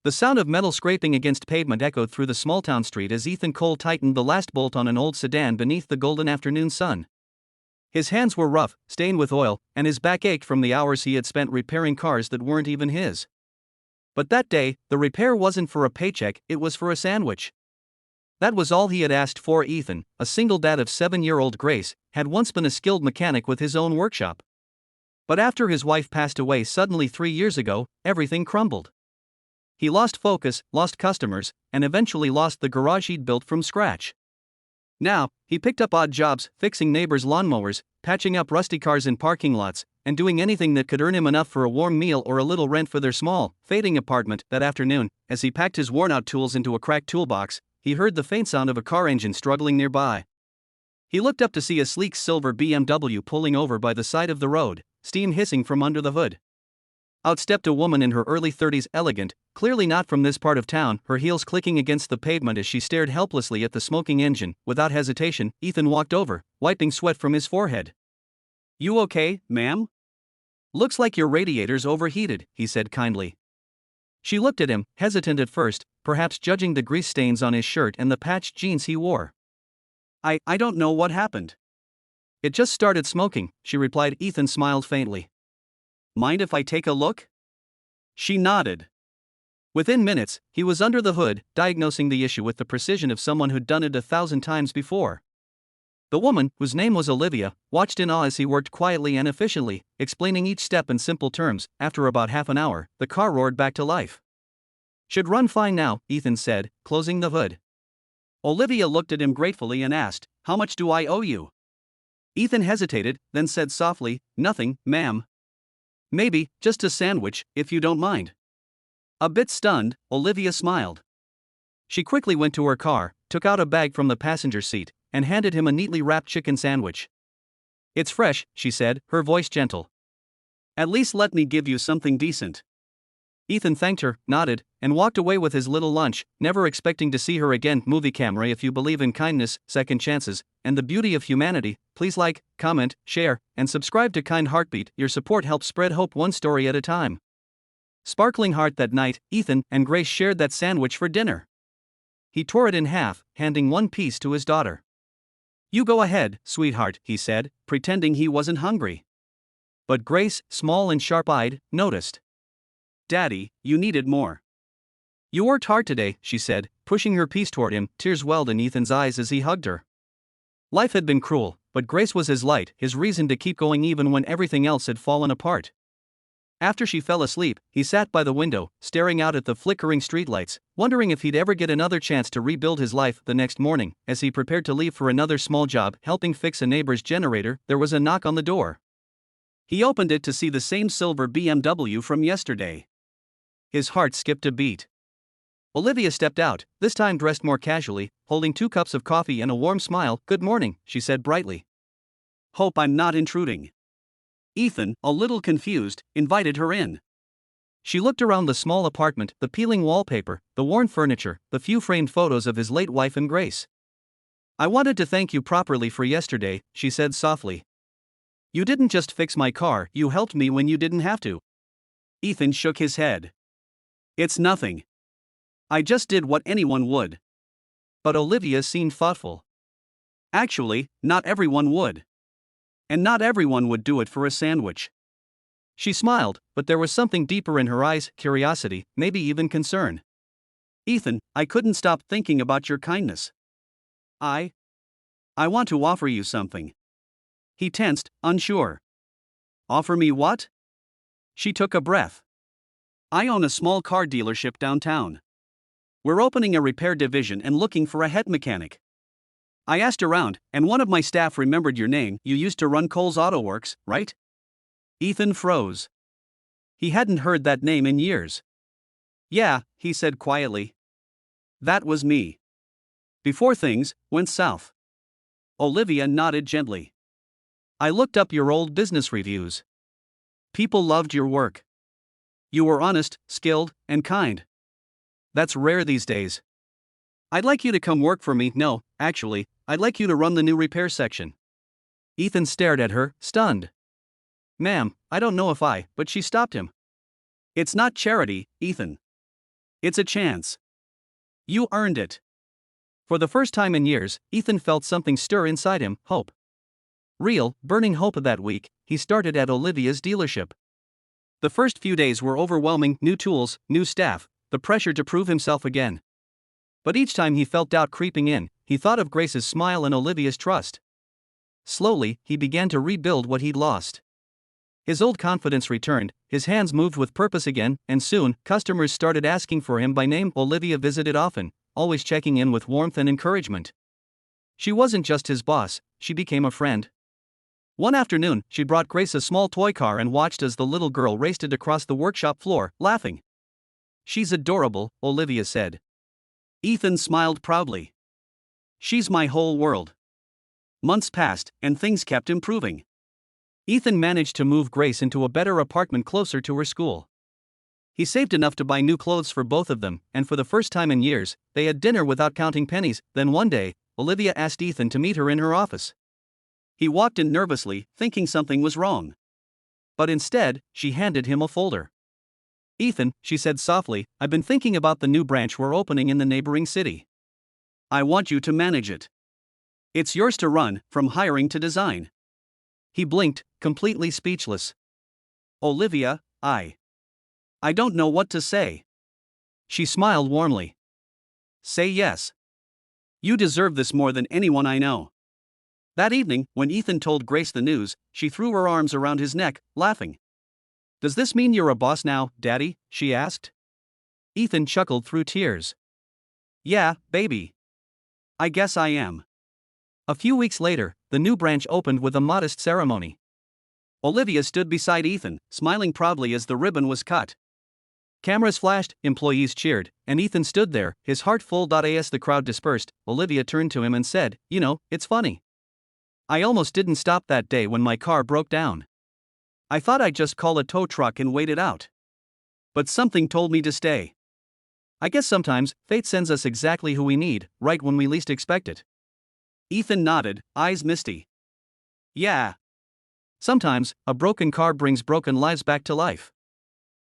The sound of metal scraping against pavement echoed through the small town street as Ethan Cole tightened the last bolt on an old sedan beneath the golden afternoon sun. His hands were rough, stained with oil, and his back ached from the hours he had spent repairing cars that weren't even his. But that day, the repair wasn't for a paycheck, it was for a sandwich. That was all he had asked for. Ethan, a single dad of 7-year-old Grace, had once been a skilled mechanic with his own workshop. But after his wife passed away suddenly 3 years ago, everything crumbled. He lost focus, lost customers, and eventually lost the garage he'd built from scratch. Now, he picked up odd jobs, fixing neighbors' lawnmowers, patching up rusty cars in parking lots, and doing anything that could earn him enough for a warm meal or a little rent for their small, fading apartment. That afternoon, as he packed his worn-out tools into a cracked toolbox, he heard the faint sound of a car engine struggling nearby. He looked up to see a sleek silver BMW pulling over by the side of the road, steam hissing from under the hood. Out stepped a woman in her early 30s, elegant, clearly not from this part of town, her heels clicking against the pavement as she stared helplessly at the smoking engine. Without hesitation, Ethan walked over, wiping sweat from his forehead. "You okay, ma'am? Looks like your radiator's overheated," he said kindly. She looked at him, hesitant at first, perhaps judging the grease stains on his shirt and the patched jeans he wore. I don't know what happened. It just started smoking," she replied. Ethan smiled faintly. "Mind if I take a look?" She nodded. Within minutes, he was under the hood, diagnosing the issue with the precision of someone who'd done it 1,000 times before. The woman, whose name was Olivia, watched in awe as he worked quietly and efficiently, explaining each step in simple terms. After about half an hour, the car roared back to life. "Should run fine now," Ethan said, closing the hood. Olivia looked at him gratefully and asked, "How much do I owe you?" Ethan hesitated, then said softly, "Nothing, ma'am. Maybe just a sandwich, if you don't mind." A bit stunned, Olivia smiled. She quickly went to her car, took out a bag from the passenger seat, and handed him a neatly wrapped chicken sandwich. "It's fresh," she said, her voice gentle. "At least let me give you something decent." Ethan thanked her, nodded, and walked away with his little lunch, never expecting to see her again. Movie camera. If you believe in kindness, second chances, and the beauty of humanity, please like, comment, share, and subscribe to Kind Heartbeat. Your support helps spread hope one story at a time. Sparkling heart. That night, Ethan and Grace shared that sandwich for dinner. He tore it in half, handing one piece to his daughter. "You go ahead, sweetheart," he said, pretending he wasn't hungry. But Grace, small and sharp-eyed, noticed. "Daddy, you needed more." "You worked hard today," she said, pushing her piece toward him. Tears welled in Ethan's eyes as he hugged her. Life had been cruel, but Grace was his light, his reason to keep going even when everything else had fallen apart. After she fell asleep, he sat by the window, staring out at the flickering streetlights, wondering if he'd ever get another chance to rebuild his life. The next morning, as he prepared to leave for another small job, helping fix a neighbor's generator, there was a knock on the door. He opened it to see the same silver BMW from yesterday. His heart skipped a beat. Olivia stepped out, this time dressed more casually, holding 2 cups of coffee and a warm smile. "Good morning," she said brightly. "Hope I'm not intruding." Ethan, a little confused, invited her in. She looked around the small apartment, the peeling wallpaper, the worn furniture, the few framed photos of his late wife and Grace. "I wanted to thank you properly for yesterday," she said softly. "You didn't just fix my car, you helped me when you didn't have to." Ethan shook his head. "It's nothing. I just did what anyone would." But Olivia seemed thoughtful. "Actually, not everyone would. And not everyone would do it for a sandwich." She smiled, but there was something deeper in her eyes, curiosity, maybe even concern. "Ethan, I couldn't stop thinking about your kindness. I want to offer you something." He tensed, unsure. "Offer me what?" She took a breath. "I own a small car dealership downtown. We're opening a repair division and looking for a head mechanic. I asked around, and one of my staff remembered your name. You used to run Cole's Auto Works, right?" Ethan froze. He hadn't heard that name in years. "Yeah," he said quietly. "That was me. Before things went south." Olivia nodded gently. "I looked up your old business reviews. People loved your work. You were honest, skilled, and kind. That's rare these days. I'd like you to come work for me." "No, actually, I'd like you to run the new repair section." Ethan stared at her, stunned. "Ma'am, I don't know if I," but she stopped him. "It's not charity, Ethan. It's a chance. You earned it. For the first time in years, Ethan felt something stir inside him, hope. Real, burning hope. That week, he started at Olivia's dealership. The first few days were overwhelming: new tools, new staff, the pressure to prove himself again. But each time he felt doubt creeping in, he thought of Grace's smile and Olivia's trust. Slowly, he began to rebuild what he'd lost. His old confidence returned, his hands moved with purpose again, and soon, customers started asking for him by name. Olivia visited often, always checking in with warmth and encouragement. She wasn't just his boss, she became a friend. One afternoon, she brought Grace a small toy car and watched as the little girl raced it across the workshop floor, laughing. "She's adorable," Olivia said. Ethan smiled proudly. "She's my whole world." Months passed, and things kept improving. Ethan managed to move Grace into a better apartment closer to her school. He saved enough to buy new clothes for both of them, and for the first time in years, they had dinner without counting pennies. Then one day, Olivia asked Ethan to meet her in her office. He walked in nervously, thinking something was wrong. But instead, she handed him a folder. "Ethan," she said softly, "I've been thinking about the new branch we're opening in the neighboring city. I want you to manage it. It's yours to run, from hiring to design." He blinked, completely speechless. "Olivia, I don't know what to say." She smiled warmly. "Say yes. You deserve this more than anyone I know." That evening, when Ethan told Grace the news, she threw her arms around his neck, laughing. "Does this mean you're a boss now, Daddy?" she asked. Ethan chuckled through tears. "Yeah, baby. I guess I am." A few weeks later, the new branch opened with a modest ceremony. Olivia stood beside Ethan, smiling proudly as the ribbon was cut. Cameras flashed, employees cheered, and Ethan stood there, his heart full. As the crowd dispersed, Olivia turned to him and said, "You know, it's funny. I almost didn't stop that day when my car broke down. I thought I'd just call a tow truck and wait it out. But something told me to stay." I guess sometimes, fate sends us exactly who we need, right when we least expect it. Ethan nodded, eyes misty. "Yeah. Sometimes, a broken car brings broken lives back to life."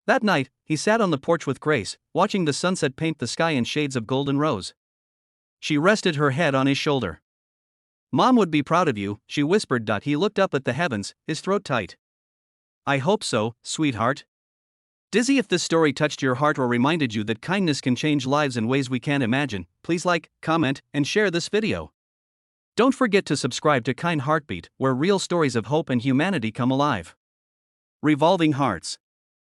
That night, he sat on the porch with Grace, watching the sunset paint the sky in shades of golden rose. She rested her head on his shoulder. "Mom would be proud of you," she whispered. He looked up at the heavens, his throat tight. "I hope so, sweetheart." Dizzy, if this story touched your heart or reminded you that kindness can change lives in ways we can't imagine, please like, comment, and share this video. Don't forget to subscribe to Kind Heartbeat, where real stories of hope and humanity come alive. Revolving Hearts.